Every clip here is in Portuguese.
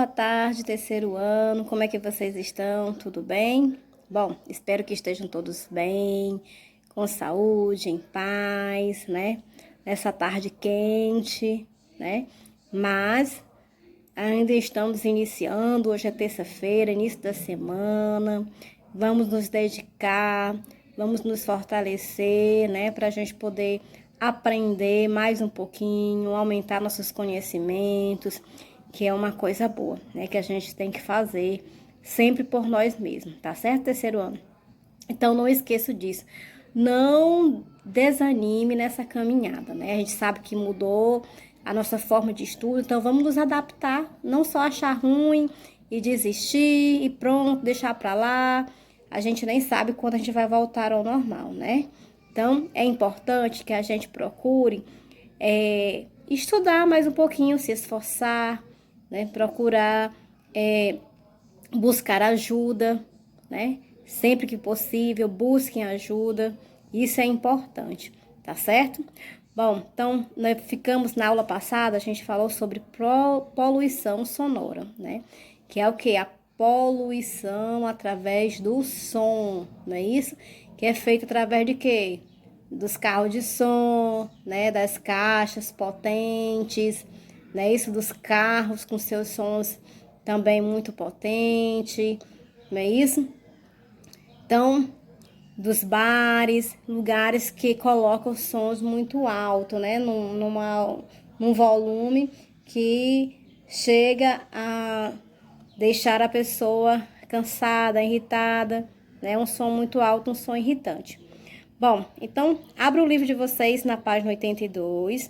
Boa tarde, terceiro ano. Como é que vocês estão? Tudo bem? Bom, espero que estejam todos bem, com saúde, em paz, né? Nessa tarde quente, né? Mas ainda estamos iniciando. Hoje é terça-feira, início da semana. Vamos nos dedicar, vamos nos fortalecer, né? Para a gente poder aprender mais um pouquinho, aumentar nossos conhecimentos, que é uma coisa boa, né? Que a gente tem que fazer sempre por nós mesmos, tá certo, terceiro ano? Então, não esqueça disso. Não desanime nessa caminhada, né? A gente sabe que mudou a nossa forma de estudo, então vamos nos adaptar. Não só achar ruim e desistir e pronto, deixar pra lá. A gente nem sabe quando a gente vai voltar ao normal, né? Então, é importante que a gente procure estudar mais um pouquinho, se esforçar, né? Procurar buscar ajuda, né? Sempre que possível, busquem ajuda. Isso é importante, tá certo? Bom, então, nós ficamos na aula passada, a gente falou sobre poluição sonora, né? Que é o que? A poluição através do som, não é isso? Que é feito através de quê? Dos carros de som, né? Das caixas potentes, né? Isso dos carros com seus sons também muito potente, não é isso? Então, dos bares, lugares que colocam sons muito alto, né? Num volume que chega a deixar a pessoa cansada, irritada, né? Um som muito alto, um som irritante. Bom, então, abra o livro de vocês na página 82,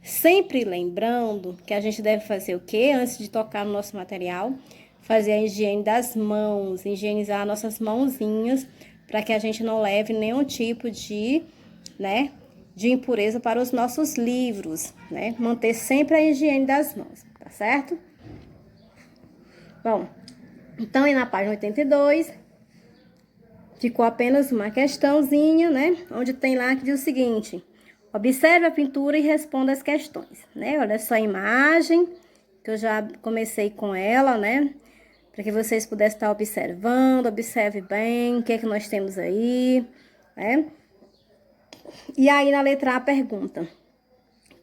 sempre lembrando que a gente deve fazer o quê? Antes de tocar no nosso material, fazer a higiene das mãos, higienizar nossas mãozinhas, para que a gente não leve nenhum tipo de, né, de impureza para os nossos livros, né? Manter sempre a higiene das mãos, tá certo? Bom, então, aí na página 82, ficou apenas uma questãozinha, né? Onde tem lá que diz o seguinte: observe a pintura e responda as questões, né? Olha só a imagem, que eu já comecei com ela, né? Para que vocês pudessem estar observando, observe bem o que é que nós temos aí, né? E aí na letra A pergunta: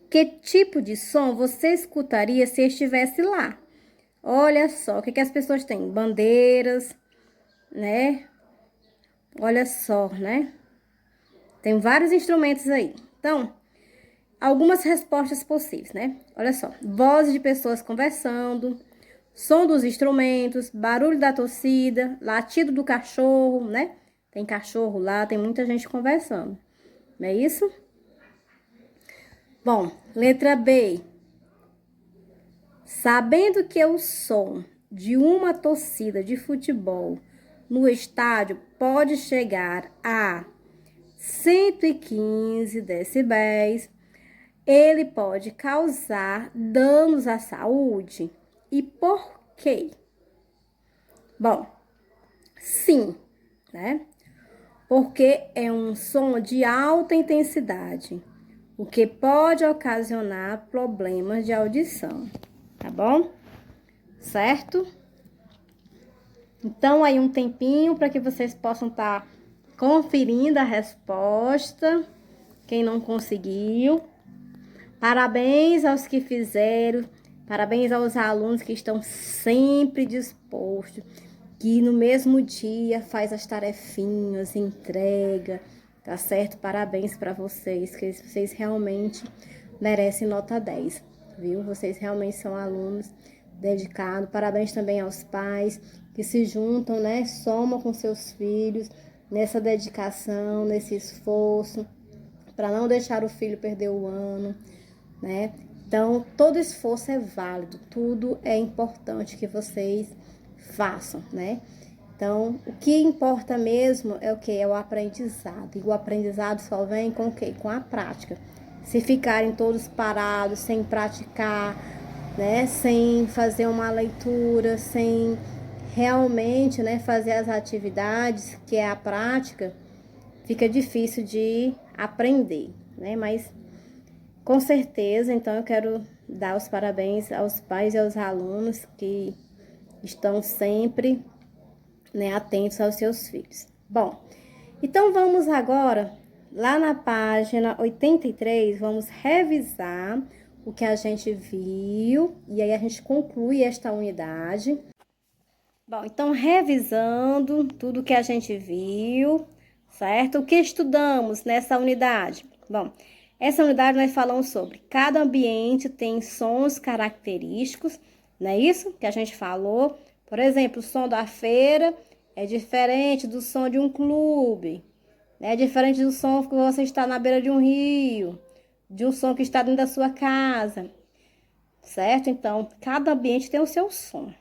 que tipo de som você escutaria se estivesse lá? Olha só, o que as pessoas têm? Bandeiras, né? Olha só, né? Tem vários instrumentos aí. Então, algumas respostas possíveis, né? Olha só. Vozes de pessoas conversando, som dos instrumentos, barulho da torcida, latido do cachorro, né? Tem cachorro lá, tem muita gente conversando. Não é isso? Bom, letra B. Sabendo que o som de uma torcida de futebol no estádio pode chegar a 115 decibéis, ele pode causar danos à saúde. E por quê? Bom, sim, né? Porque é um som de alta intensidade, o que pode ocasionar problemas de audição, tá bom? Certo? Então, aí um tempinho para que vocês possam estar conferindo a resposta. Quem não conseguiu, parabéns aos que fizeram, parabéns aos alunos que estão sempre dispostos, que no mesmo dia faz as tarefinhas, entrega, tá certo? Parabéns para vocês, que vocês realmente merecem nota 10, viu? Vocês realmente são alunos dedicados. Parabéns também aos pais que se juntam, né? Somam com seus filhos nessa dedicação, nesse esforço, para não deixar o filho perder o ano, né? Então, todo esforço é válido, tudo é importante que vocês façam, né? Então, o que importa mesmo é o que? É o aprendizado. E o aprendizado só vem com o quê? Com a prática. Se ficarem todos parados, sem praticar, né? Sem fazer uma leitura, sem realmente, né, fazer as atividades, que é a prática, fica difícil de aprender, né? Mas com certeza, então eu quero dar os parabéns aos pais e aos alunos que estão sempre, né, atentos aos seus filhos. Bom, então vamos agora, lá na página 83, vamos revisar o que a gente viu, e aí a gente conclui esta unidade. Bom, então revisando tudo que a gente viu, certo? O que estudamos nessa unidade? Bom, essa unidade nós falamos sobre cada ambiente tem sons característicos, não é isso que a gente falou? Por exemplo, o som da feira é diferente do som de um clube, né? É diferente do som que você está na beira de um rio, de um som que está dentro da sua casa, certo? Então, cada ambiente tem o seu som.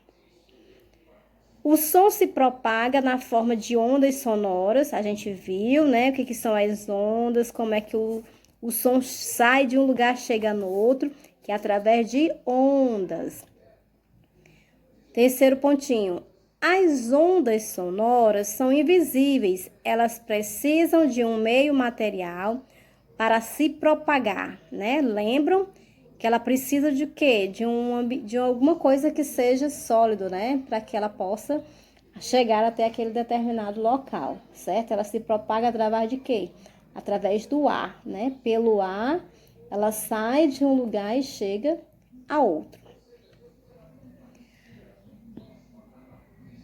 O som se propaga na forma de ondas sonoras, a gente viu, né? O que são as ondas, como é que o som sai de um lugar, chega no outro, que é através de ondas. Terceiro pontinho. As ondas sonoras são invisíveis, elas precisam de um meio material para se propagar, né? Lembram que ela precisa de quê? De alguma coisa que seja sólido, né? Para que ela possa chegar até aquele determinado local, certo? Ela se propaga através de quê? Através do ar, né? Pelo ar, ela sai de um lugar e chega a outro.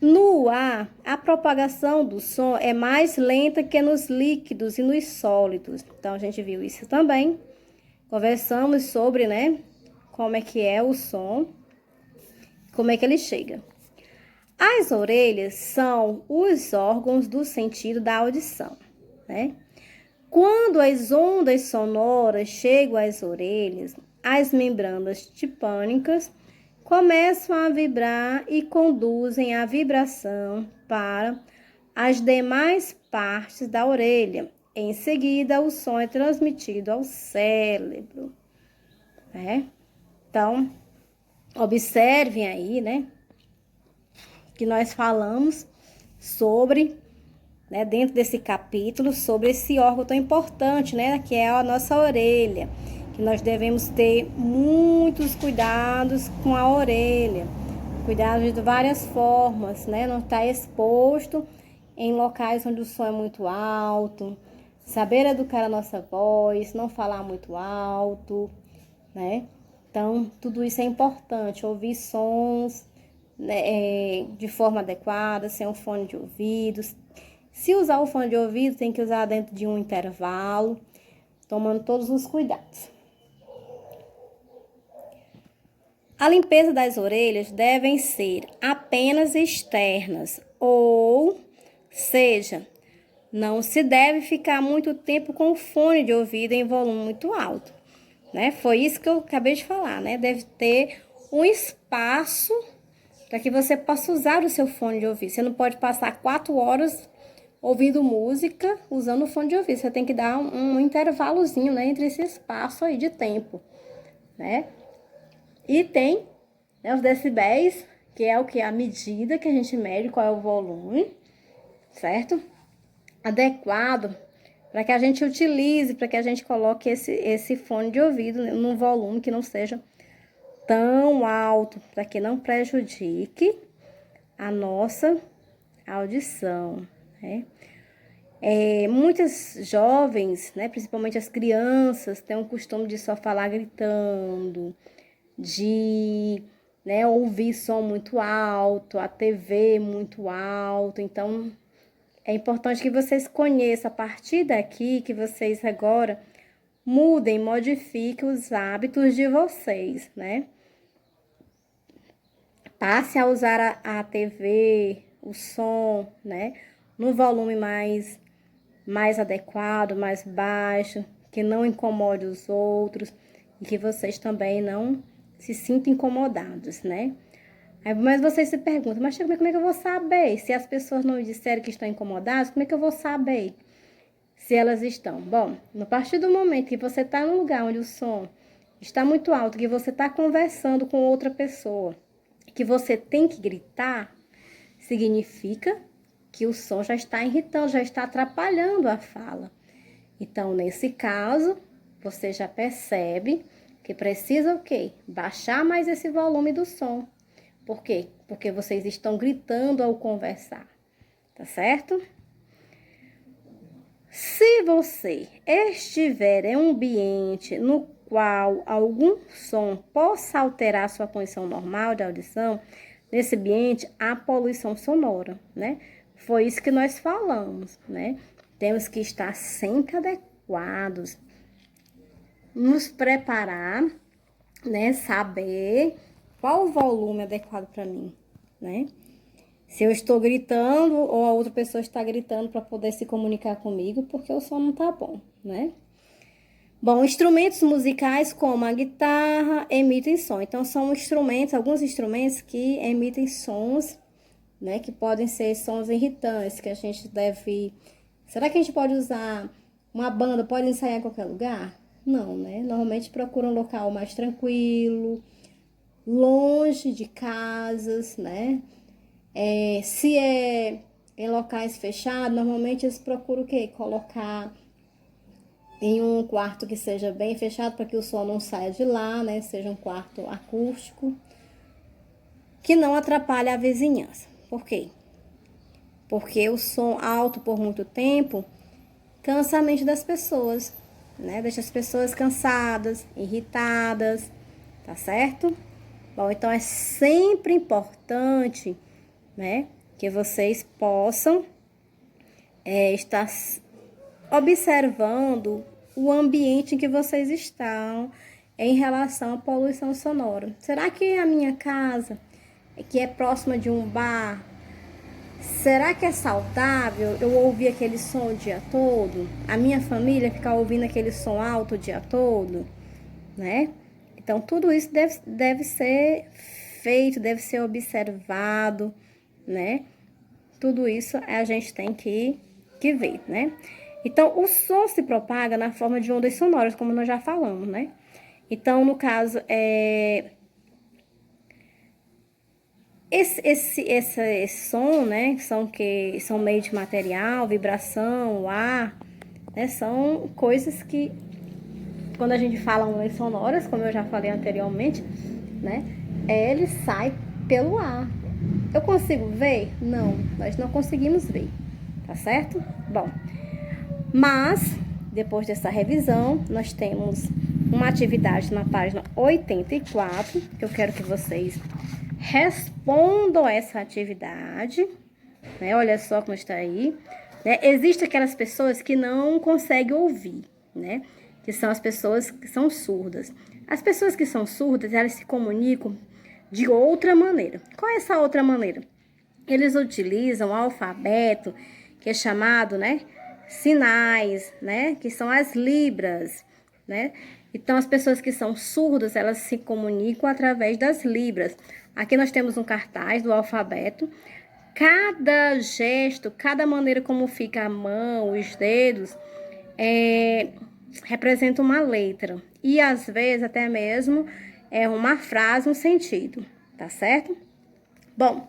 No ar, a propagação do som é mais lenta que nos líquidos e nos sólidos. Então, a gente viu isso também. Conversamos sobre, né, como é que é o som, como é que ele chega. As orelhas são os órgãos do sentido da audição, né? Quando as ondas sonoras chegam às orelhas, as membranas tipânicas começam a vibrar e conduzem a vibração para as demais partes da orelha. Em seguida, o som é transmitido ao cérebro, né? Então, observem aí, né, que nós falamos sobre, né, dentro desse capítulo, sobre esse órgão tão importante, né, que é a nossa orelha, que nós devemos ter muitos cuidados com a orelha, cuidados de várias formas, né, não estar exposto em locais onde o som é muito alto, saber educar a nossa voz, não falar muito alto, né? Então, tudo isso é importante, ouvir sons, né, de forma adequada, sem um fone de ouvido. Se usar o fone de ouvido, tem que usar dentro de um intervalo, tomando todos os cuidados. A limpeza das orelhas devem ser apenas externas, ou seja, não se deve ficar muito tempo com o fone de ouvido em volume muito alto, né? Foi isso que eu acabei de falar, né? Deve ter um espaço para que você possa usar o seu fone de ouvido. Você não pode passar 4 horas ouvindo música usando o fone de ouvido. Você tem que dar um intervalozinho, né, entre esse espaço aí de tempo, né? E tem, né, os decibéis, que é o que? A medida que a gente mede, qual é o volume, certo? Adequado para que a gente utilize, para que a gente coloque esse fone de ouvido num volume que não seja tão alto, para que não prejudique a nossa audição, né? Muitas jovens, né, principalmente as crianças, têm o costume de só falar gritando, de, né, ouvir som muito alto, a TV muito alto. Então, é importante que vocês conheçam a partir daqui, que vocês agora mudem, modifiquem os hábitos de vocês, né? Passe a usar a TV, o som, né, no volume mais adequado, mais baixo, que não incomode os outros e que vocês também não se sintam incomodados, né? Mas vocês se perguntam, mas como é que eu vou saber? Se as pessoas não me disserem que estão incomodadas, como é que eu vou saber se elas estão? Bom, a partir do momento que você está num lugar onde o som está muito alto, que você está conversando com outra pessoa, que você tem que gritar, significa que o som já está irritando, já está atrapalhando a fala. Então, nesse caso, você já percebe que precisa o quê? Baixar mais esse volume do som. Por quê? Porque vocês estão gritando ao conversar, tá certo? Se você estiver em um ambiente no qual algum som possa alterar a sua condição normal de audição, nesse ambiente há poluição sonora, né? Foi isso que nós falamos, né? Temos que estar sempre adequados, nos preparar, né? Saber qual o volume adequado para mim, né? Se eu estou gritando ou a outra pessoa está gritando para poder se comunicar comigo, porque o som não tá bom, né? Bom, instrumentos musicais como a guitarra emitem som. Então, são instrumentos, alguns instrumentos que emitem sons, né? Que podem ser sons irritantes, que a gente deve... Será que a gente pode usar uma banda, pode ensaiar em qualquer lugar? Não, né? Normalmente procura um local mais tranquilo, longe de casas, né? Se é em locais fechados, normalmente eles procuram o quê? Colocar em um quarto que seja bem fechado para que o som não saia de lá, né? Seja um quarto acústico, que não atrapalhe a vizinhança. Por quê? Porque o som alto por muito tempo cansa a mente das pessoas, né? Deixa as pessoas cansadas, irritadas, tá certo? Bom, então é sempre importante, né, que vocês possam estar observando o ambiente em que vocês estão em relação à poluição sonora. Será que a minha casa, que é próxima de um bar, será que é saudável eu ouvir aquele som o dia todo? A minha família ficar ouvindo aquele som alto o dia todo, né? Então, tudo isso deve ser feito, deve ser observado, né? Tudo isso a gente tem que ver, né? Então, o som se propaga na forma de ondas sonoras, como nós já falamos, né? Então, no caso, esse som, né? São meio de material, vibração, ar, né? São coisas que, quando a gente fala ondas sonoras, como eu já falei anteriormente, né? Ele sai pelo ar. Eu consigo ver? Não, nós não conseguimos ver, tá certo? Bom, mas depois dessa revisão, nós temos uma atividade na página 84, que eu quero que vocês respondam essa atividade, né? Olha só como está aí, né? Existem aquelas pessoas que não conseguem ouvir, né? Que são as pessoas que são surdas. As pessoas que são surdas, elas se comunicam de outra maneira. Qual é essa outra maneira? Eles utilizam o alfabeto, que é chamado, né, sinais, né, que são as libras, né? Então, as pessoas que são surdas, elas se comunicam através das libras. Aqui nós temos um cartaz do alfabeto. Cada gesto, cada maneira como fica a mão, os dedos, representa uma letra. E, às vezes, até mesmo uma frase, um sentido, tá certo? Bom,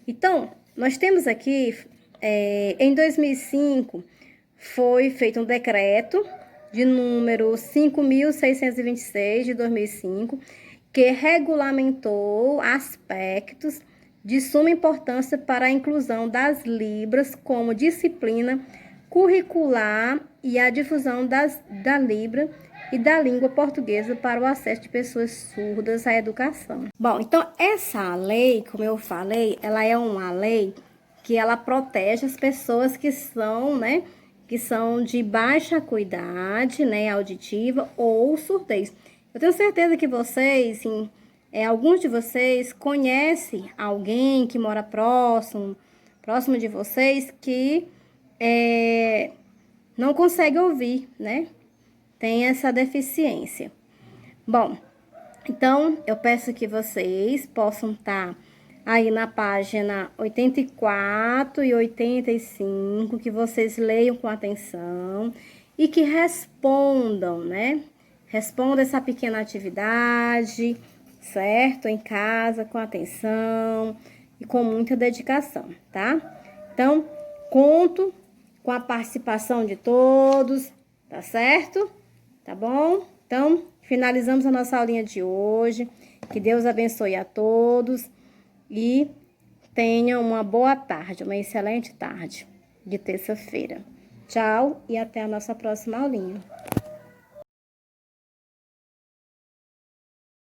então, nós temos aqui, em 2005, foi feito um decreto de número 5.626 de 2005, que regulamentou aspectos de suma importância para a inclusão das libras como disciplina curricular e a difusão da Libra e da língua portuguesa para o acesso de pessoas surdas à educação. Bom, então essa lei, como eu falei, ela é uma lei que ela protege as pessoas que são, né, que são de baixa acuidade, né, auditiva ou surdez. Eu tenho certeza que vocês, sim, alguns de vocês conhecem alguém que mora próximo de vocês que não consegue ouvir, né? Tem essa deficiência. Bom, então eu peço que vocês possam estar aí na página 84 e 85, que vocês leiam com atenção e que respondam, né? Respondam essa pequena atividade, certo? Em casa, com atenção e com muita dedicação, tá? Então, conto com a participação de todos, tá certo? Tá bom? Então, finalizamos a nossa aulinha de hoje. Que Deus abençoe a todos. e tenha uma boa tarde, uma excelente tarde de terça-feira. Tchau e até a nossa próxima aulinha.